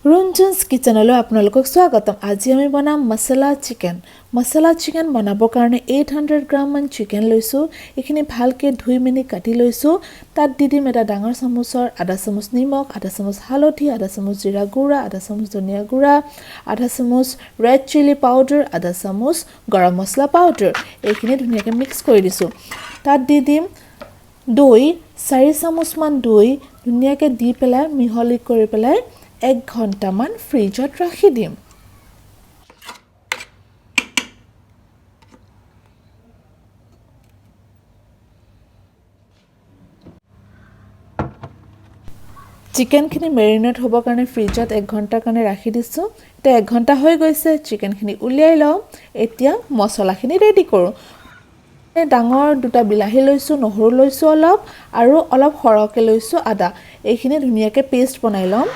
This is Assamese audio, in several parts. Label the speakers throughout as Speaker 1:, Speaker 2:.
Speaker 1: Runjun's কিচেনলৈ আপোনালোকক স্বাগতম। আজি আমি বনাম মছলা চিকেন। মছলা চিকেন বনাবৰ কাৰণে 800 গ্ৰাম মান চিকেন লৈছো। এখিনি ভালকে ধুই মিনি কাটি লৈছো। তাত দি দিম এটা ডাঙৰ চামুচৰ আধা চামুচ নিমখ, আধা চামুচ হালধি, আধা চামুচ জিৰা গুড়া, আধা চামুচ ধনিয়া গুড়া, আধা চামুচ ৰেড চিলি পাউডাৰ, আধা চামুচ গৰম মছলা পাউডাৰ। এইখিনি ধুনীয়াকৈ মিক্স কৰি দিছো। তাত দি দিম দৈ, 4 চামুচ মান দৈ ধুনীয়াকৈ দি পেলাই মিহলি কৰি পেলাই 1 ঘণ্টামান ফ্ৰিজত ৰাখি দিম। চিকেনখিনি মেৰিনেট হ'বৰ কাৰণে ফ্ৰিজত 1 ঘণ্টাৰ কাৰণে ৰাখি দিছোঁ। এতিয়া 1 ঘণ্টা হৈ গৈছে, চিকেনখিনি উলিয়াই লওঁ। এতিয়া মছলাখিনি ৰেডি কৰোঁ। ডাঙৰ দুটা বিলাহী লৈছোঁ, নহৰু লৈছোঁ অলপ, আৰু অলপ সৰহকৈ লৈছোঁ আদা। এইখিনি ধুনীয়াকৈ পেষ্ট বনাই ল'ম।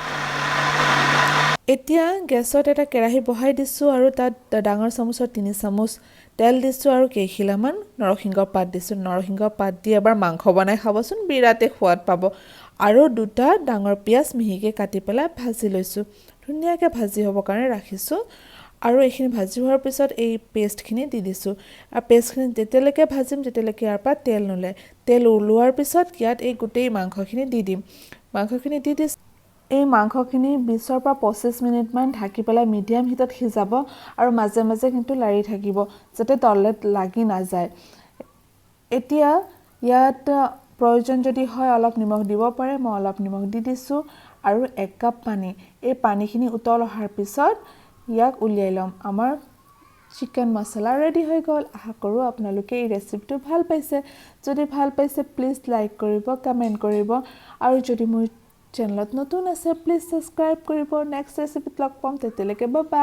Speaker 1: এতিয়া গেছত এটা কেৰাহী বহাই দিছোঁ আৰু তাত ডাঙৰ চামুচৰ 3 চামুচ তেল দিছোঁ আৰু কেইখিলামান নৰসিংহৰ পাত দিছোঁ। নৰসিংহৰ পাত দি এবাৰ মাংস বনাই খাবচোন, বিৰাটেই সোৱাদ পাব। আৰু দুটা ডাঙৰ পিঁয়াজ মিহিকৈ কাটি পেলাই ভাজি লৈছোঁ। ধুনীয়াকৈ ভাজি হ'বৰ কাৰণে ৰাখিছোঁ। আৰু এইখিনি ভাজি হোৱাৰ পিছত এই পেষ্টখিনি দি দিছোঁ। আৰু পেষ্টখিনি যেতিয়ালৈকে ভাজিম তেতিয়ালৈকে ইয়াৰ পৰা তেল নোলায়। তেল ওলোৱাৰ পিছত ইয়াত এই গোটেই মাংসখিনি দি দিম। মাংসখিনি দি দিছোঁ। এই মাংসখিনি 20 পৰা 25 মিনিটমান ঢাকি পেলাই মিডিয়াম হিটত সিজাব আৰু মাজে মাজে কিন্তু লাৰি থাকিব যাতে তলত লাগি নাযায়। এতিয়া ইয়াত প্ৰয়োজন যদি হয় অলপ নিমখ দিব পাৰে, মই অলপ নিমখ দি দিছোঁ আৰু 1 কাপ পানী। এই পানীখিনি উতল অহাৰ পিছত ইয়াক উলিয়াই ল'ম। আমাৰ চিকেন মছলা ৰেডি হৈ গ'ল। আশা কৰোঁ আপোনালোকে এই ৰেচিপিটো ভাল পাইছে। যদি ভাল পাইছে প্লিজ লাইক কৰিব, কমেণ্ট কৰিব, আৰু যদি মোৰ চেনেলত নতুন আছে প্লিজ ছাবস্ক্ৰাইব কৰিব। নেক্সট ৰেচিপিত লগ পাম, তেতিয়ালৈকে বাই বাই।